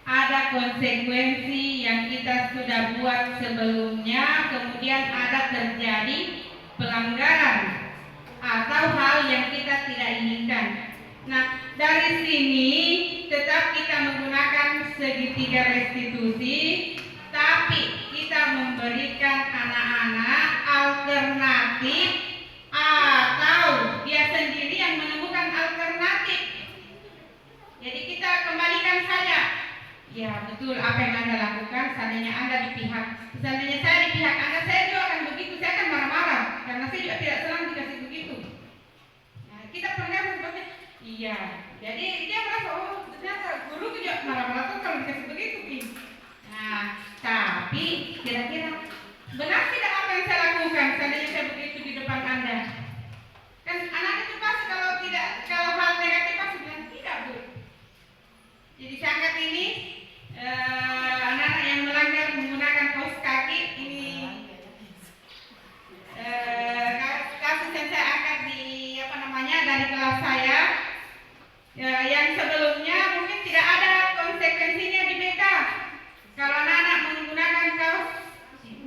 ada konsekuensi yang kita sudah buat sebelumnya, kemudian ada terjadi pelanggaran atau hal yang kita tidak inginkan. Nah, dari sini tetap kita menggunakan segitiga restitusi, tapi kita memberikan anak-anak alternatif atau dia sendiri yang menemukan alternatif. Jadi kita kembalikan saja. Ya betul apa yang Anda lakukan. Seandainya saya di pihak Anda, saya juga akan begitu. Saya akan marah-marah karena saya juga tidak senang dikasih begitu. Nah, kita pernah seperti iya. Jadi dia merasa oh ternyata guru juga marah-marah tuh kalau dikasih begitu. Nah, tapi kira-kira benar tidak apa yang saya lakukan seandainya saya begitu di depan Anda? Kan anak itu pasti kalau hal negatif pasti bilang tidak, Bu. Jadi saya angkat ini anak-anak yang melanggar menggunakan kaos kaki ini kasus yang saya angkat di dari kelas saya yang sebelumnya mungkin tidak ada konsekuensinya di BK. Kalau anak-anak menggunakan kaos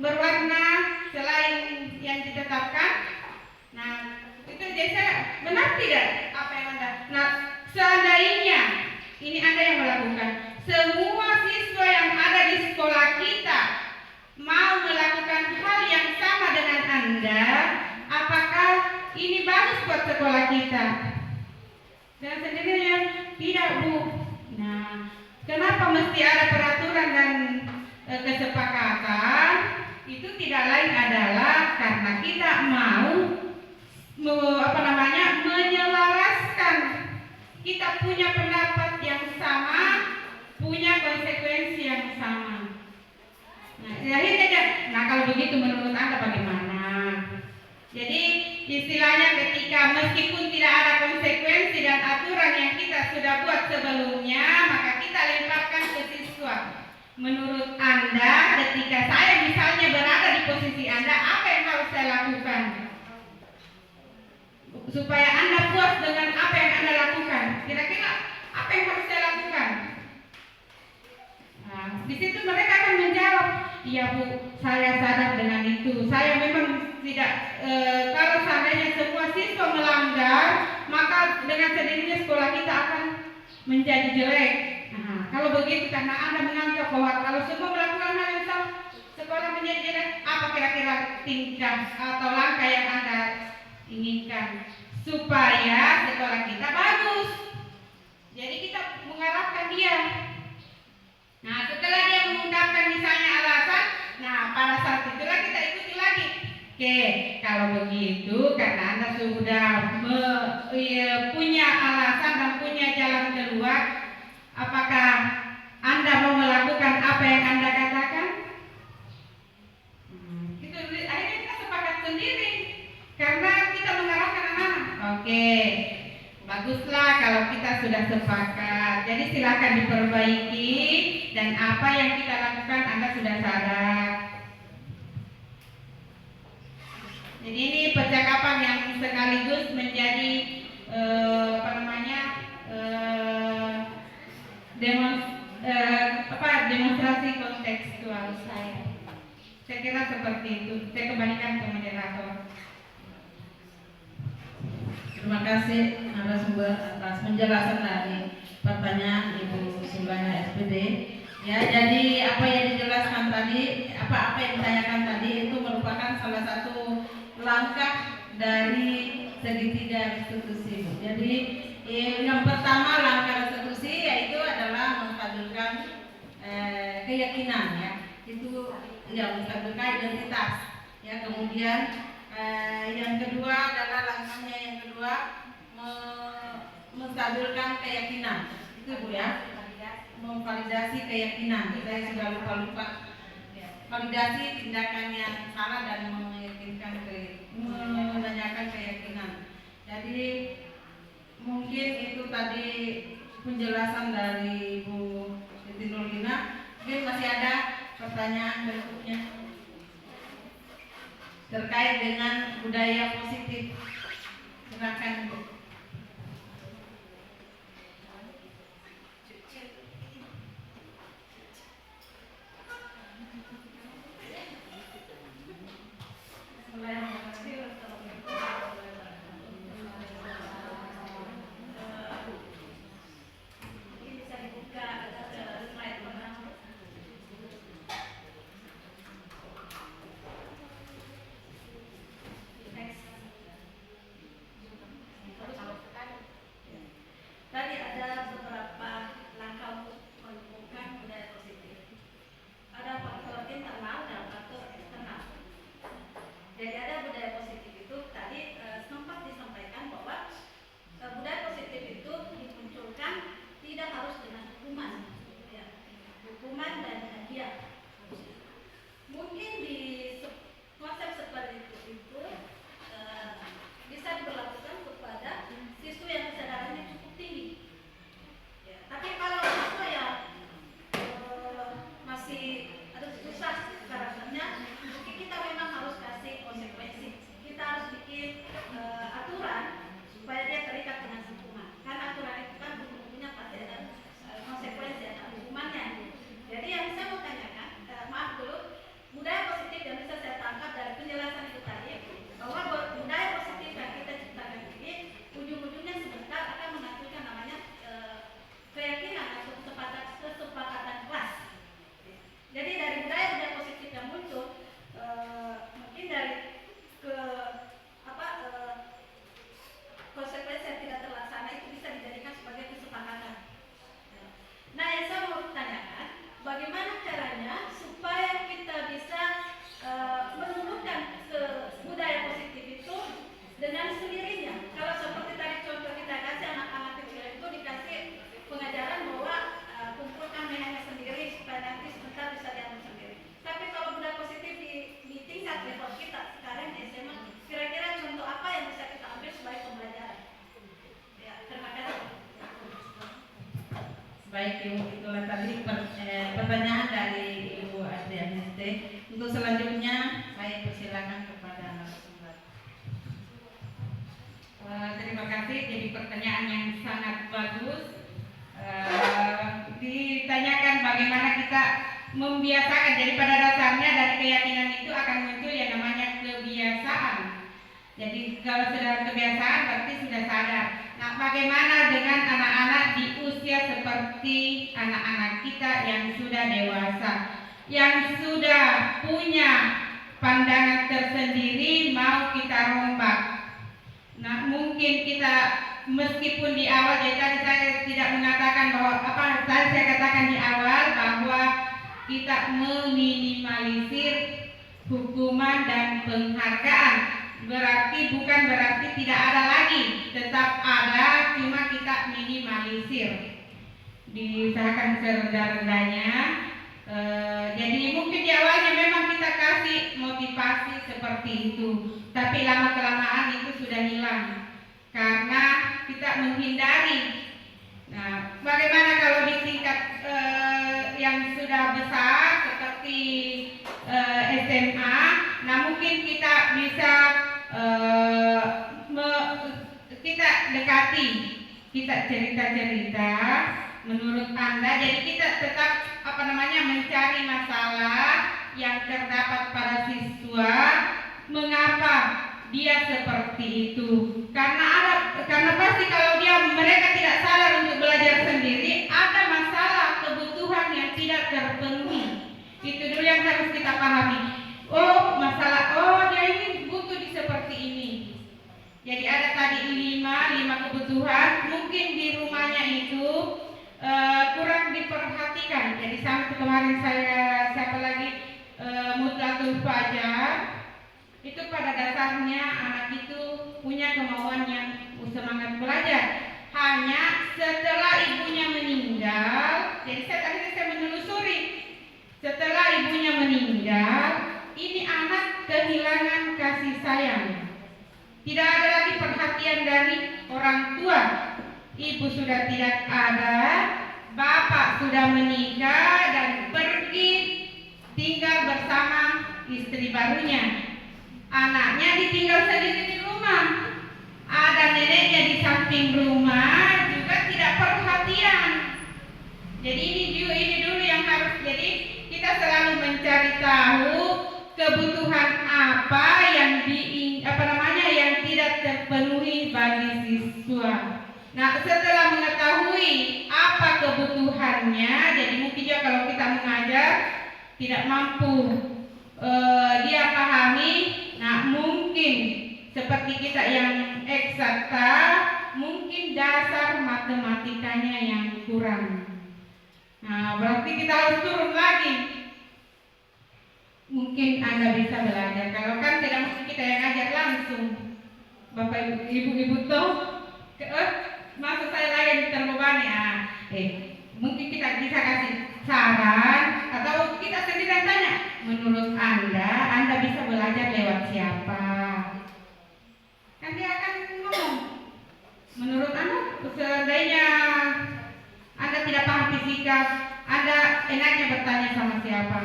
berwarna selain yang ditetapkan, nah itu jadi benar tidak apa yang Anda. Nah seandainya ini Anda yang melakukan, semua siswa yang ada di sekolah kita mau melakukan hal yang sama dengan Anda, apakah ini bagus buat sekolah kita? Dan sendirinya tidak, Bu. Nah, kenapa mesti ada peraturan dan kesepakatan? Itu tidak lain adalah karena kita mau menyelaraskan. Kita punya pendapat yang sama, punya konsekuensi yang sama. Nah, akhirnya, kalau begitu menurut Anda bagaimana? Jadi istilahnya ketika meskipun tidak ada konsekuensi dan aturan yang kita sudah buat sebelumnya, maka kita lemparkan ke siswa. Menurut Anda, ketika saya misalnya berada di posisi Anda, apa yang harus saya lakukan? Supaya Anda puas dengan apa yang Anda lakukan. Kira-kira apa yang harus saya lakukan? Nah, di situ mereka akan menjawab, iya Bu, saya sadar dengan itu. Saya memang tidak, kalau seandainya semua siswa melanggar, maka dengan sendirinya sekolah kita akan menjadi jelek. Nah, kalau begitu karena Anda menganggap bahwa kalau semua melakukan hal yang sama, sekolah menjadi jelek, apa kira-kira tingkah atau langkah yang Anda inginkan supaya sekolah kita bagus? Jadi kita mengarahkan dia. Nah, setelah dia mengungkapkan misalnya alasan, nah pada saat itulah kita ikuti lagi. Oke, kalau begitu karena Anda sudah punya alasan dan punya jalan keluar, apakah Anda mau melakukan apa yang Anda katakan? Itu akhirnya kita sepakat sendiri karena kita mengarahkan anak-anak. Oke, baguslah kalau kita sudah sepakat. Jadi silakan diperbaiki dan apa yang kita lakukan Anda sudah sadar. Jadi ini percakapan yang sekaligus menjadi demonstrasi kontekstual saya. Saya kira seperti itu. Saya kembalikan ke moderator. Terima kasih narasumber atas penjelasan dari pertanyaan Ibu Sulaiha SPD. Ya, jadi apa yang dijelaskan tadi, apa yang ditanyakan tadi itu merupakan salah satu langkah dari segitiga restitusi. Jadi yang pertama langkah restitusi yaitu adalah menstabilkan keyakinan, ya. Itu menstabilkan identitas. Ya, kemudian yang kedua adalah langkahnya yang kedua menstabilkan keyakinan. Itu Bu ya, memvalidasi keyakinan. Saya sudah lupa. Validasi tindakan yang salah dan menanyakan keyakinan. Jadi mungkin itu tadi penjelasan dari Bu Siti Nurlina. Mungkin masih ada pertanyaan berikutnya terkait dengan budaya positif. Silakan Bu. Tadi ada beberapa langkah untuk menumbuhkan budaya positif. Ada faktor internal dan faktor eksternal. Jadi ada budaya positif itu tadi sempat disampaikan bahwa budaya positif itu dimunculkan tidak harus dengan hukuman, ya. Hukuman dan hadiah. Mungkin di konsep seperti itu bisa diberlakukan kepada siswa yang kesadarannya cukup tinggi. Ya, tapi kalau siswa yang masih susah karakternya, mungkin kita memang harus kasih konsekuensi. Kita harus bikin aturan supaya dia terikat dengan hukuman. Karena aturan itu kan ujung-ujungnya pasti ada konsekuensi, ada hukumannya. Jadi yang saya mau tanyakan, maaf dulu, budaya positif yang bisa saya tangkap dari penjelasan itu tadi, bahwa budaya positif yang kita ciptakan ini ujung-ujungnya sebentar akan menghasilkan namanya keyakinan atau kesepakatan kelas. Jadi dari budaya positif yang muncul, mungkin dari konsekuensi yang tidak terlaksana itu bisa dijadikan sebagai kesepakatan. Nah, yang saya mau tanyakan, bagaimana caranya supaya kita bisa menumbuhkan budaya positif itu dengan sendirinya? Kalau seperti tadi contoh kita kasih anak-anak kecil itu dikasih pengajaran bahwa kumpulkan mainannya sendiri supaya nanti sebentar bisa diambil sendiri. Tapi kalau budaya positif di tingkat level kita sekarang di SMA, kira-kira contoh apa yang bisa kita ambil sebagai pembelajaran? Ya, terima kasih. Baik Ibu, itulah tadi pertanyaan dari Ibu Adrianiste. Untuk selanjutnya saya persilakan kepada narasumber. Terima kasih. Jadi pertanyaan yang sangat bagus. Ditanyakan bagaimana kita membiasakan. Jadi pada dasarnya dari keyakinan itu akan muncul yang namanya kebiasaan. Jadi kalau sudah kebiasaan berarti sudah sadar. Nah, bagaimana dengan anak-anak di usia seperti anak-anak kita yang sudah dewasa, yang sudah punya pandangan tersendiri mau kita rombak. Nah, mungkin kita meskipun di awal, jadi tadi saya tidak mengatakan bahwa tadi saya katakan di awal bahwa kita meminimalisir hukuman dan penghargaan. Bukan berarti tidak ada lagi, tetap ada, cuma kita minimalisir, diusahakan serendah-rendahnya. Jadi mungkin di awalnya memang kita kasih motivasi seperti itu, tapi lama-kelamaan itu sudah hilang karena kita menghindari. Nah, bagaimana kalau di tingkat yang sudah besar seperti SMA? Nah, mungkin kita bisa kita dekati, kita cerita-cerita menurut Anda. Jadi kita tetap mencari masalah yang terdapat pada siswa, mengapa dia seperti itu. Karena pasti kalau mereka tidak sadar untuk belajar sendiri, ada masalah kebutuhan yang tidak terpenuhi. Itu dulu yang harus kita pahami. Dia ini butuh seperti ini. Jadi ada tadi lima kebutuhan, mungkin di rumahnya itu kurang diperhatikan. Jadi sampai kemarin saya solatul fajar, itu pada dasarnya anak itu punya kemauan yang semangat belajar. Hanya setelah ibunya meninggal, jadi saya menelusuri, setelah ibunya meninggal, ini anak kehilangan kasih sayang. Tidak ada lagi perhatian dari orang tua. Ibu sudah tidak ada, bapak sudah menikah dan pergi tinggal bersama istri barunya. Anaknya ditinggal sendiri di rumah. Ada neneknya di samping rumah, juga tidak perhatian. Jadi ini dulu yang harus. Jadi kita selalu mencari tahu kebutuhan apa yang yang tidak terpenuhi bagi siswa. Nah, setelah mengetahui apa kebutuhannya, jadi mungkin juga kalau kita mengajar tidak mampu dia pahami. Nah, mungkin seperti kita yang eksakta, mungkin dasar matematikanya yang kurang. Nah, berarti kita harus turun lagi. Mungkin Anda bisa belajar. Kalau kan tidak mungkin kita yang ngajar langsung. Bapak ibu toh, maksud saya lagi terbebani. Mungkin kita bisa kasih saran atau kita sendiri tanya. Menurut Anda bisa belajar lewat siapa? Kan dia akan ngomong. Menurut Anda, seandainya Anda tidak paham fisika, Anda enaknya bertanya sama siapa?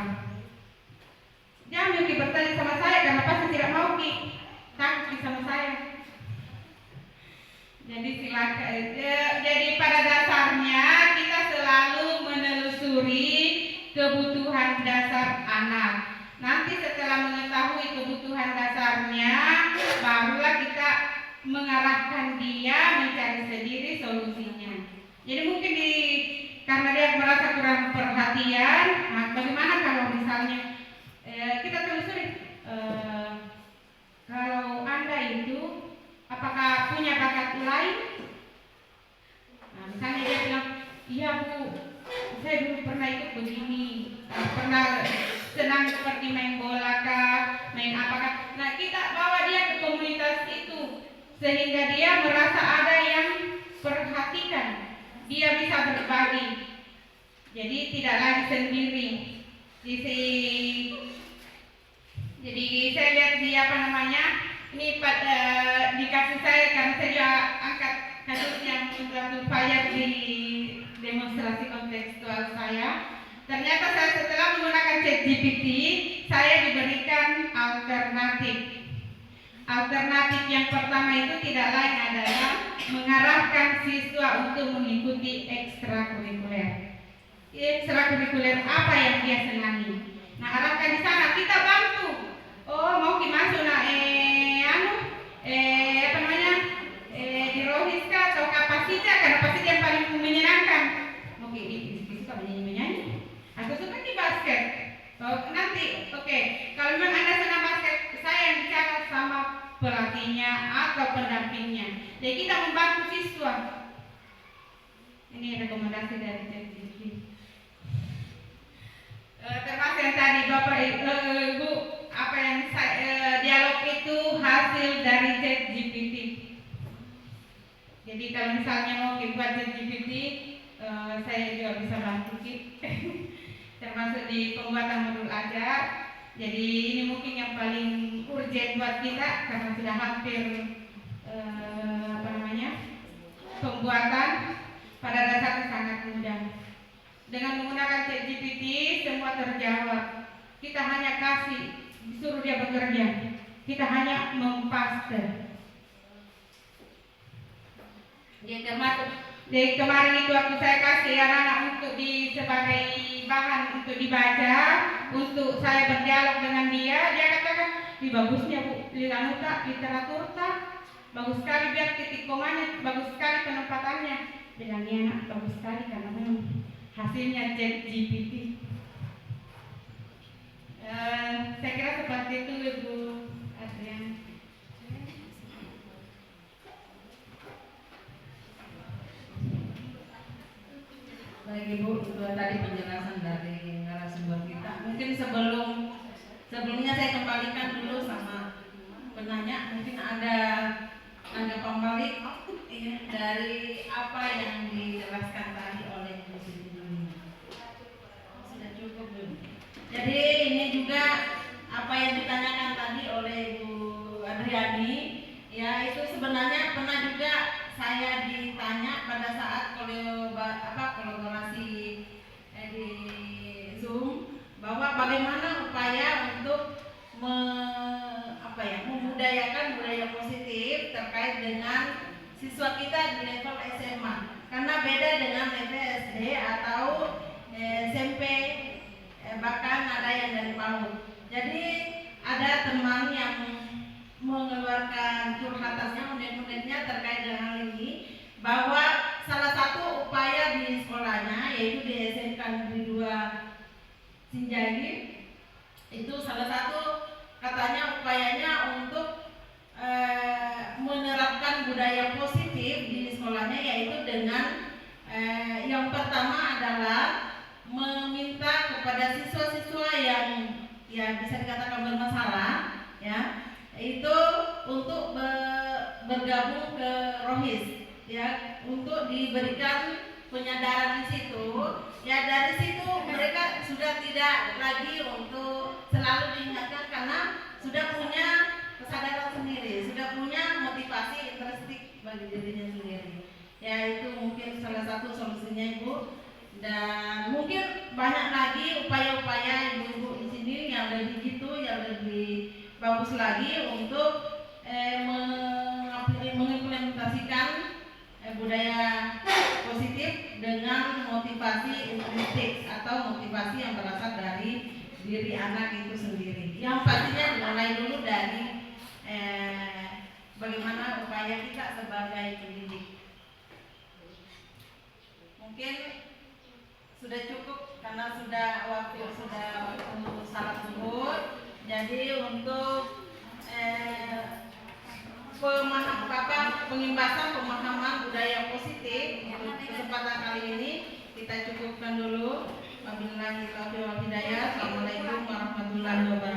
Jangan bertanya sama saya karena pasti tidak mau takut sama saya. Jadi silakan. Jadi pada dasarnya kita selalu menelusuri kebutuhan dasar anak. Nanti setelah mengetahui kebutuhan dasarnya, barulah kita mengarahkan dia mencari sendiri solusinya. Jadi mungkin karena dia merasa kurang perhatian, nah bagaimana kalau misalnya kita telusuri kalau Anda itu apakah punya bakat lain? Nah, misalnya dia bilang, iya Bu, saya dulu pernah ikut begini, pernah senang seperti main bola kah, main apakah. Nah, kita bawa dia ke komunitas itu sehingga dia merasa ada yang perhatikan, dia bisa berbagi, jadi tidak lagi sendiri. Jadi saya lihat di ini dikasih saya karena saya juga angkat kasus yang solatul fajar di demonstrasi kontekstual saya. Ternyata saya setelah menggunakan ChatGPT, saya diberikan alternatif. Alternatif yang pertama itu tidak lain adalah mengarahkan siswa untuk mengikuti ekstrakurikuler. Ekstrakurikuler apa yang dia senangi. Nah, arahkan di sana, kita bantu. Oh, mau masuk di Rohiska atau Kapasita, karena pasti yang paling menyenangkan. Oke, suka menyanyi. Atau suka di basket. Nanti, kalau memang Anda senang basket, saya yang bicara sama pelatihnya atau pendampingnya. Jadi kita membantu siswa. Ini rekomendasi dari ChatGPT. Termasuk yang tadi Bapak Ibu, apa yang dialog itu hasil dari ChatGPT. Jadi kalau misalnya mau buat ChatGPT, saya juga bisa bantu termasuk di pembuatan modul ajar. Jadi ini mungkin yang paling urgent buat kita karena sudah hampir pembuatan. Pada dasarnya sangat mudah. Dengan menggunakan ChatGPT semua terjawab. Kita hanya disuruh dia bekerja. Kita hanya mempaste. Dia termasuk dari kemarin itu waktu saya kasih anak-anak untuk sebagai bahan untuk dibaca, untuk saya berdialog dengan dia katakan, bagusnya Bu, literatur tak, bagus sekali biar titik komanya, bagus sekali penempatannya. Dengan dia anak bagus sekali karena memang hasilnya ChatGPT. Saya kira seperti itu Ibu Adrian. Baik Ibu, itu tadi penjelasan dari narasumber kita. Mungkin sebelum Sebelumnya saya kembalikan dulu sama penanya, mungkin ada tanggapan balik ya, dari apa yang dijelaskan tadi oleh Bu Siti Nurlina. Sudah cukup belum? Jadi ini juga apa yang ditanyakan tadi oleh Bu Adriani, ya itu sebenarnya pernah juga saya ditanya pada saat kolaborasi di Zoom, bahwa bagaimana upaya untuk membudayakan budaya positif terkait dengan siswa kita di level SMA, karena beda dengan level SD atau SMP, bahkan ada yang dari PAUD. Jadi ada teman yang mengeluarkan curhatannya, unek-uneknya terkait dengan hal ini, bahwa salah satu upaya di sekolahnya, yaitu di SMK Negeri 2 Sinjai, itu salah satu katanya upayanya untuk menerapkan budaya positif di sekolahnya, yaitu dengan yang pertama adalah meminta kepada siswa-siswa yang ya bisa dikatakan bermasalah, ya, itu untuk bergabung ke Rohis, ya, untuk diberikan penyadaran di situ. Ya, dari situ mereka sudah tidak lagi untuk selalu diingatkan, karena sudah punya kesadaran sendiri, sudah punya motivasi intrinsik bagi dirinya sendiri. Ya, itu mungkin salah satu solusinya, Ibu. Dan mungkin banyak lagi upaya-upaya Ibu-ibu di sini yang lebih yang lebih bagus lagi untuk mengimplementasikan budaya positif dengan motivasi intrinsik atau motivasi yang berasal dari diri anak itu sendiri. Yang pastinya dimulai dulu dari bagaimana upaya kita sebagai pendidik. Mungkin sudah cukup karena waktu salat zuhur. Jadi untuk pengimbasan pemahaman budaya positif untuk kesempatan kali ini kita cukupkan dulu. Wabillahi taufiq wal hidayah. Assalamualaikum warahmatullahi wabarakatuh.